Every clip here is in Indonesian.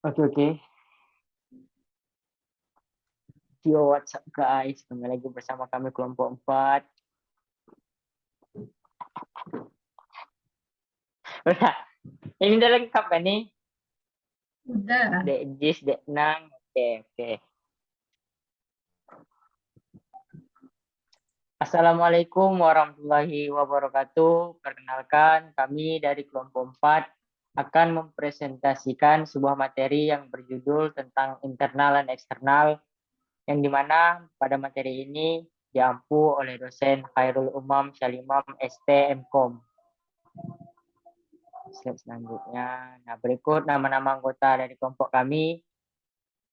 Oke. Yo, what's up guys? Kembali lagi bersama kami kelompok 4. Udah, ini udah lengkap kan nih? Udah. Dek Jis, Dek Nang. Oke. Assalamualaikum warahmatullahi wabarakatuh. Perkenalkan, kami dari kelompok 4 akan mempresentasikan sebuah materi yang berjudul tentang internal dan eksternal, yang dimana pada materi ini diampu oleh dosen Khairul Umam Syalimam ST MKOM. Slide selanjutnya. Nah, berikut nama-nama anggota dari kelompok kami.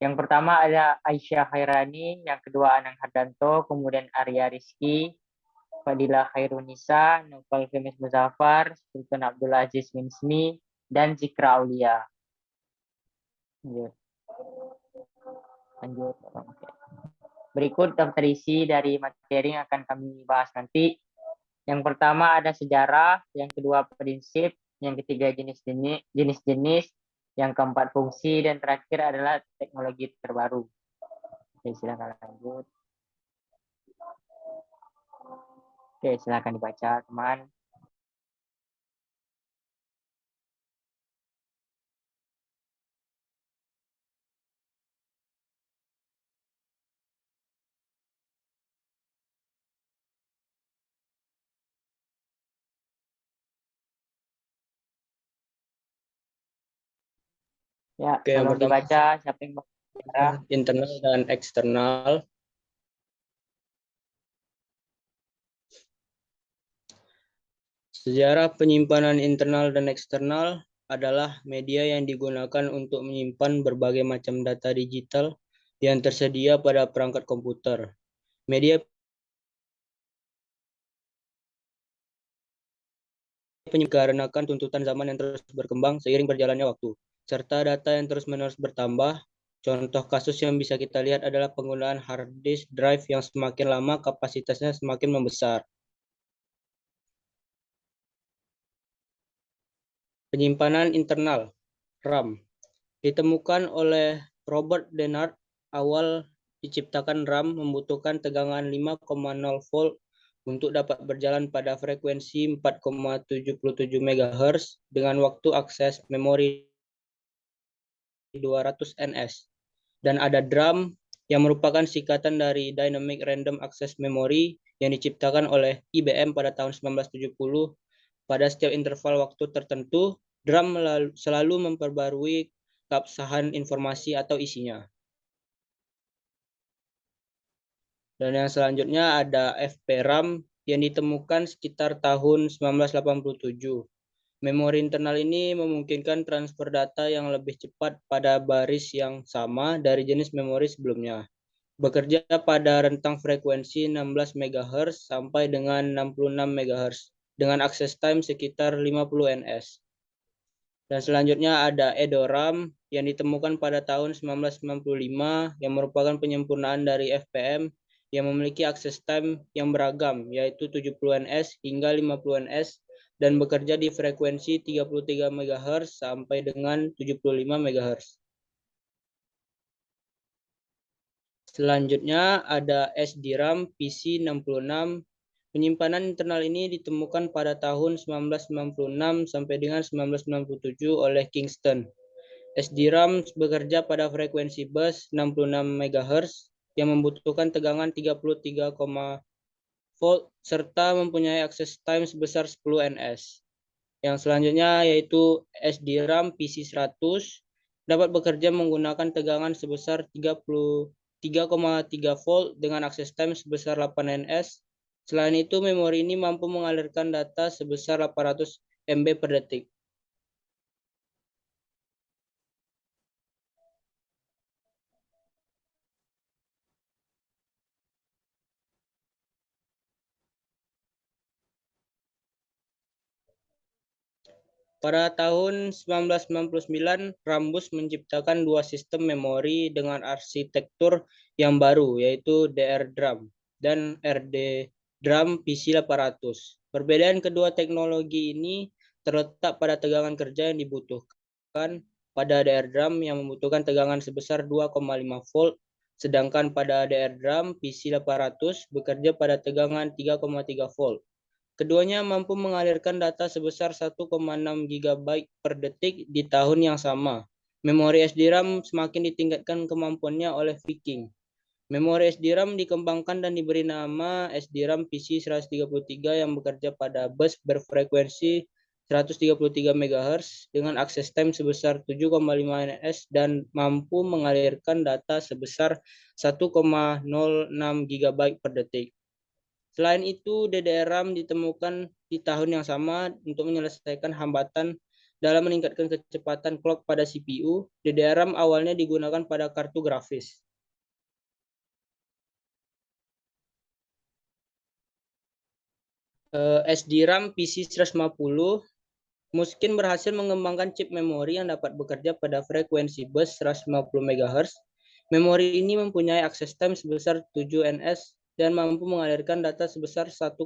Yang pertama ada Aisyah Khairani, yang kedua Anang Hardanto, kemudian Arya Rizky, Fadila Khairunisa, Novel Femis Muzaffar, Sultan Abdul Aziz Minsmi, dan Zikra Aulia. Lanjut. Berikut daftar isi dari materi yang akan kami bahas nanti. Yang pertama ada sejarah, yang kedua prinsip, yang ketiga jenis-jenis, yang keempat fungsi, dan terakhir adalah teknologi terbaru. Oke, silakan lanjut. Oke, silakan dibaca, teman. Ya, Oke, yang tolong pertama dibaca siapa yang sejarah. internal dan eksternal. Sejarah penyimpanan internal dan eksternal adalah media yang digunakan untuk menyimpan berbagai macam data digital yang tersedia pada perangkat komputer. Media dikarenakan tuntutan zaman yang terus berkembang seiring berjalannya waktu, serta data yang terus-menerus bertambah. Contoh kasus yang bisa kita lihat adalah penggunaan hard disk drive yang semakin lama kapasitasnya semakin membesar. Penyimpanan internal, RAM, ditemukan oleh Robert Dennard. Awal diciptakan RAM membutuhkan tegangan 5,0 volt untuk dapat berjalan pada frekuensi 4,77 MHz dengan waktu akses memori 200 ns. Dan ada DRAM yang merupakan singkatan dari Dynamic Random Access Memory yang diciptakan oleh IBM pada tahun 1970. Pada setiap interval waktu tertentu, DRAM selalu memperbarui keabsahan informasi atau isinya. Dan yang selanjutnya ada FPRAM yang ditemukan sekitar tahun 1987. Memori internal ini memungkinkan transfer data yang lebih cepat pada baris yang sama dari jenis memori sebelumnya. Bekerja pada rentang frekuensi 16 MHz sampai dengan 66 MHz dengan access time sekitar 50 ns. Dan selanjutnya ada EDORAM yang ditemukan pada tahun 1995 yang merupakan penyempurnaan dari FPM yang memiliki access time yang beragam, yaitu 70 ns hingga 50 ns dan bekerja di frekuensi 33 MHz sampai dengan 75 MHz. Selanjutnya ada SDRAM PC66. Penyimpanan internal ini ditemukan pada tahun 1996 sampai dengan 1997 oleh Kingston. SDRAM bekerja pada frekuensi bus 66 MHz yang membutuhkan tegangan 33, volt serta mempunyai access time sebesar 10 ns. Yang selanjutnya yaitu SDRAM PC100 dapat bekerja menggunakan tegangan sebesar 3,3 volt dengan access time sebesar 8 ns. Selain itu, memori ini mampu mengalirkan data sebesar 800 MB per detik. Pada tahun 1999, Rambus menciptakan dua sistem memori dengan arsitektur yang baru, yaitu DR-DRAM dan RD-DRAM PC800. Perbedaan kedua teknologi ini terletak pada tegangan kerja yang dibutuhkan pada DRAM yang membutuhkan tegangan sebesar 2,5 volt, sedangkan pada DRAM PC 800 bekerja pada tegangan 3,3 volt. Keduanya mampu mengalirkan data sebesar 1,6 GB per detik di tahun yang sama. Memori SDRAM semakin ditingkatkan kemampuannya oleh Viking. Memori SDRAM dikembangkan dan diberi nama SDRAM PC 133 yang bekerja pada bus berfrekuensi 133 MHz dengan akses time sebesar 7,5 ns dan mampu mengalirkan data sebesar 1,06 GB per detik. Selain itu, DDR-RAM ditemukan di tahun yang sama untuk menyelesaikan hambatan dalam meningkatkan kecepatan clock pada CPU. DDR-RAM awalnya digunakan pada kartu grafis. SDRAM PC 150 mungkin berhasil mengembangkan chip memori yang dapat bekerja pada frekuensi bus 150 MHz. Memori ini mempunyai akses time sebesar 7 ns dan mampu mengalirkan data sebesar 1,28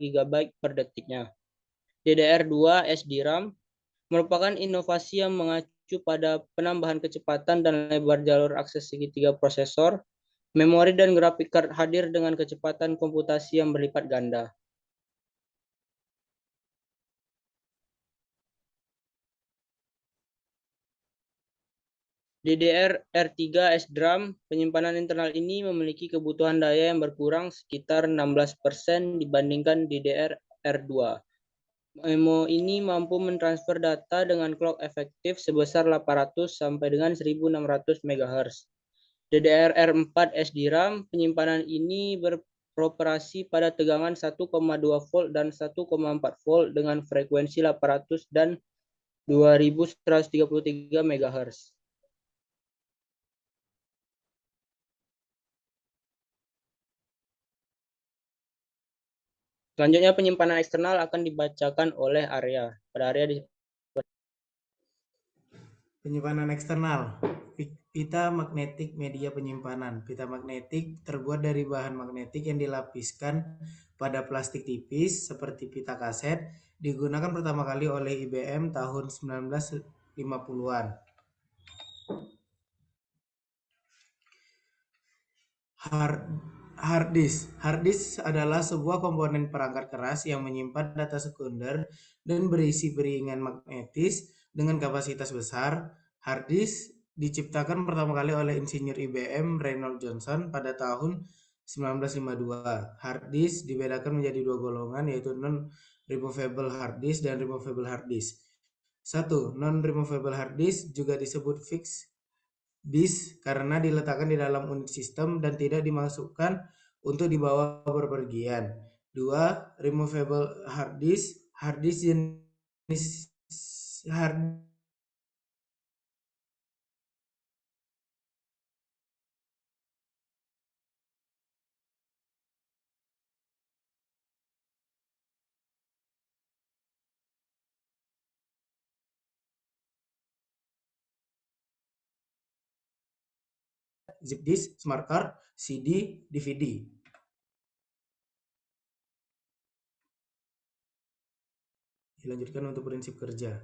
GB per detiknya. DDR2 SDRAM merupakan inovasi yang mengacu pada penambahan kecepatan dan lebar jalur akses segitiga prosesor. Memori dan grafik card hadir dengan kecepatan komputasi yang berlipat ganda. DDR-R3 SDRAM, penyimpanan internal ini memiliki kebutuhan daya yang berkurang sekitar 16% dibandingkan DDR-R2. Memo ini mampu mentransfer data dengan clock efektif sebesar 800 sampai dengan 1600 MHz. DDR-R4 SDRAM, penyimpanan ini beroperasi pada tegangan 1,2 volt dan 1,4 volt dengan frekuensi 800 dan 2133 MHz. Selanjutnya penyimpanan eksternal akan dibacakan oleh Arya. Pada Arya penyimpanan eksternal. Pita magnetik media penyimpanan. Pita magnetik terbuat dari bahan magnetik yang dilapiskan pada plastik tipis seperti pita kaset, digunakan pertama kali oleh IBM tahun 1950-an. Hard disk. Hard disk adalah sebuah komponen perangkat keras yang menyimpan data sekunder dan berisi piringan magnetis dengan kapasitas besar. Hard disk diciptakan pertama kali oleh insinyur IBM Reynold Johnson pada tahun 1952. Hard disk dibedakan menjadi dua golongan, yaitu non-removable hard disk dan removable hard disk. 1. Non-removable hard disk juga disebut fixed disk karena diletakkan di dalam unit sistem dan tidak dimasukkan untuk dibawa bepergian. 2. Removable hard disk. Hard disk jenis hard zip disk, smart card, CD, DVD. Dilanjutkan untuk prinsip kerja.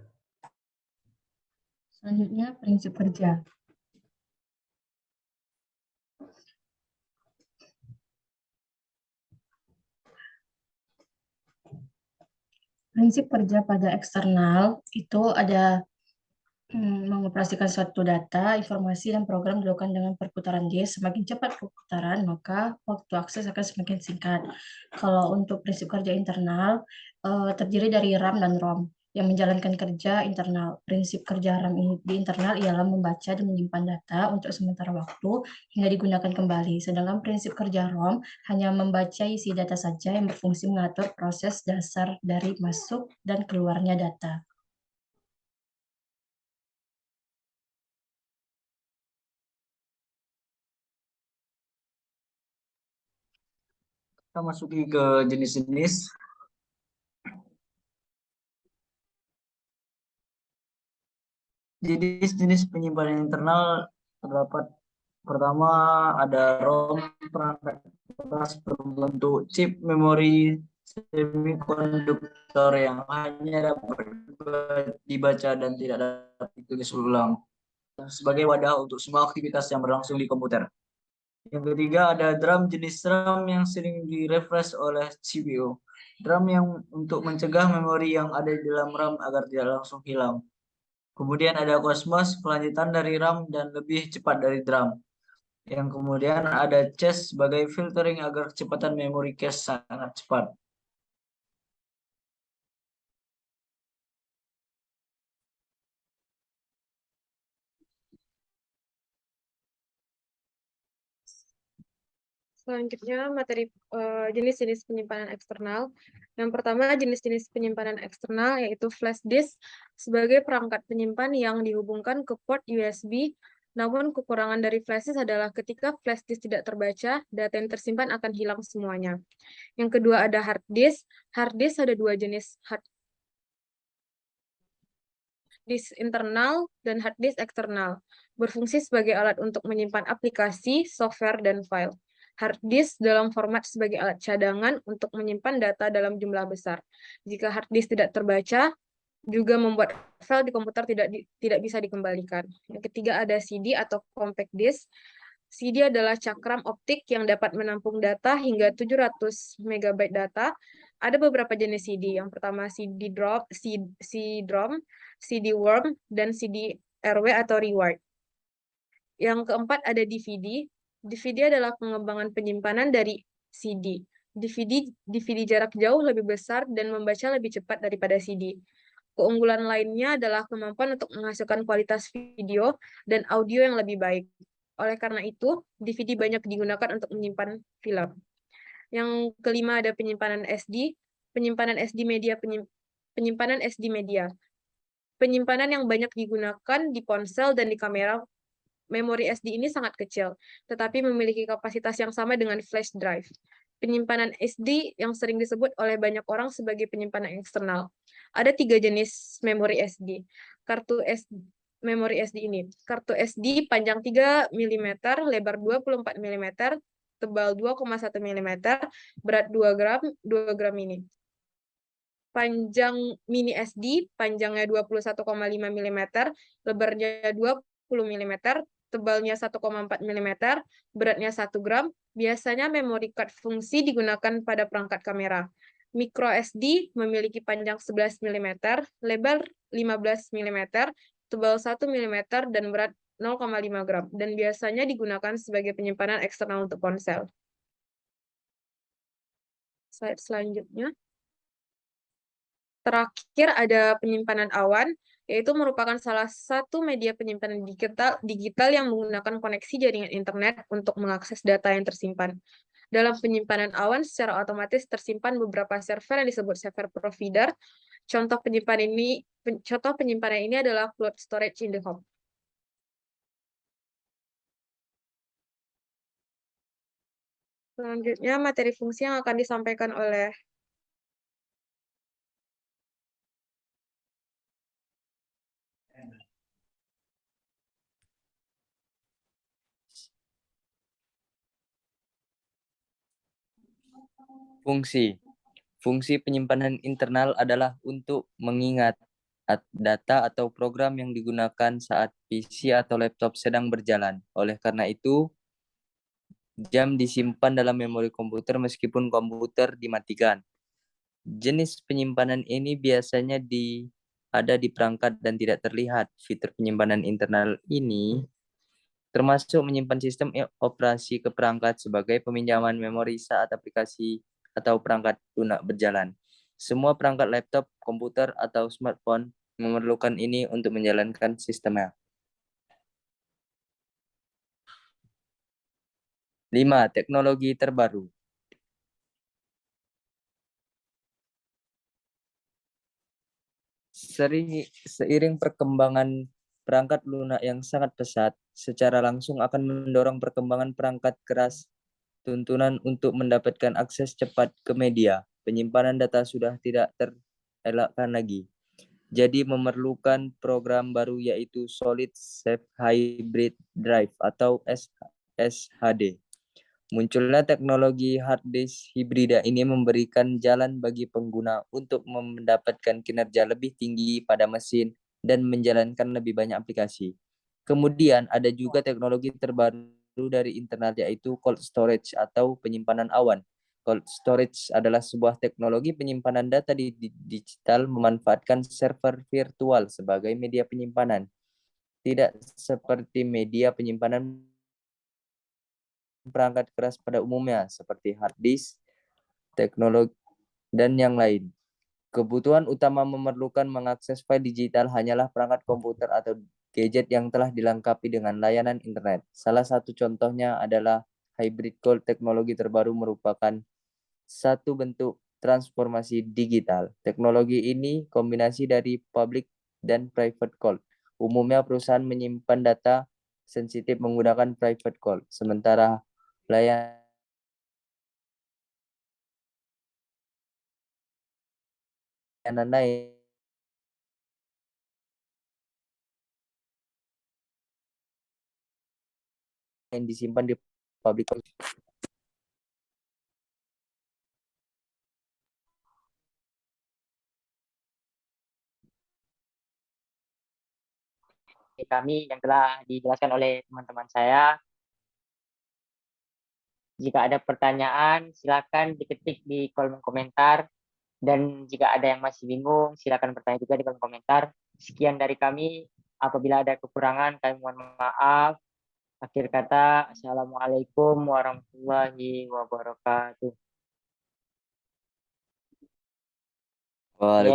Selanjutnya, prinsip kerja. Prinsip kerja pada eksternal itu ada mengoperasikan suatu data, informasi, dan program dilakukan dengan perputaran disk. Semakin cepat perputaran, maka waktu akses akan semakin singkat. Kalau untuk prinsip kerja internal, terdiri dari RAM dan ROM yang menjalankan kerja internal. Prinsip kerja RAM di internal ialah membaca dan menyimpan data untuk sementara waktu hingga digunakan kembali. Sedangkan prinsip kerja ROM hanya membaca isi data saja yang berfungsi mengatur proses dasar dari masuk dan keluarnya data. Kita masuki ke jenis-jenis. Jadi jenis penyimpanan internal terdapat pertama ada ROM, perangkat keras berbentuk chip memori semikonduktor yang hanya dapat dibaca dan tidak dapat ditulis ulang, sebagai wadah untuk semua aktivitas yang berlangsung di komputer. Yang ketiga ada DRAM, jenis RAM yang sering direfresh oleh CPU. DRAM yang untuk mencegah memori yang ada di dalam RAM agar tidak langsung hilang. Kemudian ada Cosmos, kelanjutan dari RAM dan lebih cepat dari DRAM. Yang kemudian ada cache sebagai filtering agar kecepatan memori cache sangat cepat. Selanjutnya materi jenis-jenis penyimpanan eksternal. Yang pertama jenis-jenis penyimpanan eksternal yaitu flash disk sebagai perangkat penyimpan yang dihubungkan ke port USB. Namun kekurangan dari flash disk adalah ketika flash disk tidak terbaca, data yang tersimpan akan hilang semuanya. Yang kedua ada hard disk. Hard disk ada dua jenis, hard disk internal dan hard disk eksternal. Berfungsi sebagai alat untuk menyimpan aplikasi, software, dan file. Hard disk dalam format sebagai alat cadangan untuk menyimpan data dalam jumlah besar. Jika hard disk tidak terbaca, juga membuat file di komputer tidak bisa dikembalikan. Yang ketiga ada CD atau compact disk. CD adalah cakram optik yang dapat menampung data hingga 700 MB data. Ada beberapa jenis CD. Yang pertama CD-ROM, CD-worm, dan CD-RW atau rewrite. Yang keempat ada DVD. DVD adalah pengembangan penyimpanan dari CD. DVD jarak jauh lebih besar dan membaca lebih cepat daripada CD. Keunggulan lainnya adalah kemampuan untuk menghasilkan kualitas video dan audio yang lebih baik. Oleh karena itu, DVD banyak digunakan untuk menyimpan film. Yang kelima ada penyimpanan SD. Penyimpanan SD media. Penyimpanan SD media. Penyimpanan yang banyak digunakan di ponsel dan di kamera. Memori SD ini sangat kecil, tetapi memiliki kapasitas yang sama dengan flash drive. Penyimpanan SD yang sering disebut oleh banyak orang sebagai penyimpanan eksternal. Ada 3 jenis memori SD. Memori SD ini. Kartu SD panjang 3 mm, lebar 24 mm, tebal 2,1 mm, berat 2 gram ini. Panjang mini SD, panjangnya 21,5 mm, lebarnya 20 mm, tebalnya 1,4 mm, beratnya 1 gram. Biasanya memory card fungsi digunakan pada perangkat kamera. Micro SD memiliki panjang 11 mm, lebar 15 mm, tebal 1 mm, dan berat 0,5 gram. Dan biasanya digunakan sebagai penyimpanan eksternal untuk ponsel. Slide selanjutnya. Terakhir ada penyimpanan awan, yaitu merupakan salah satu media penyimpanan digital yang menggunakan koneksi jaringan internet untuk mengakses data yang tersimpan. Dalam penyimpanan awan, secara otomatis tersimpan beberapa server yang disebut server provider. Contoh penyimpanan ini adalah cloud storage in the home. Selanjutnya, materi fungsi yang akan disampaikan oleh Fungsi. Fungsi penyimpanan internal adalah untuk mengingat data atau program yang digunakan saat PC atau laptop sedang berjalan. Oleh karena itu, jam disimpan dalam memori komputer meskipun komputer dimatikan. Jenis penyimpanan ini biasanya ada di perangkat dan tidak terlihat. Fitur penyimpanan internal ini termasuk menyimpan sistem operasi ke perangkat sebagai peminjaman memori saat aplikasi atau perangkat lunak berjalan. Semua perangkat laptop, komputer, atau smartphone memerlukan ini untuk menjalankan sistemnya. 5. Teknologi terbaru. Seiring perkembangan perangkat lunak yang sangat pesat, secara langsung akan mendorong perkembangan perangkat keras tuntunan untuk mendapatkan akses cepat ke media. Penyimpanan data sudah tidak terelakkan lagi. Jadi memerlukan program baru yaitu Solid State Hybrid Drive atau SHD Munculnya teknologi hard disk hibrida ini memberikan jalan bagi pengguna untuk mendapatkan kinerja lebih tinggi pada mesin dan menjalankan lebih banyak aplikasi. Kemudian ada juga teknologi terbaru dari internet yaitu cold storage atau penyimpanan awan. Cold storage adalah sebuah teknologi penyimpanan data di digital memanfaatkan server virtual sebagai media penyimpanan. Tidak seperti media penyimpanan perangkat keras pada umumnya seperti hard disk, teknologi, dan yang lain. Kebutuhan utama memerlukan mengakses file digital hanyalah perangkat komputer atau gadget yang telah dilengkapi dengan layanan internet. Salah satu contohnya adalah hybrid cloud. Teknologi terbaru merupakan satu bentuk transformasi digital. Teknologi ini kombinasi dari public dan private cloud. Umumnya perusahaan menyimpan data sensitif menggunakan private cloud, sementara layanan lain yang disimpan di public cloud. Kami yang telah dijelaskan oleh teman-teman saya. Jika ada pertanyaan, silakan diketik di kolom komentar. Dan jika ada yang masih bingung, silakan bertanya juga di kolom komentar. Sekian dari kami. Apabila ada kekurangan, kami mohon maaf. Akhir kata, Assalamualaikum warahmatullahi wabarakatuh.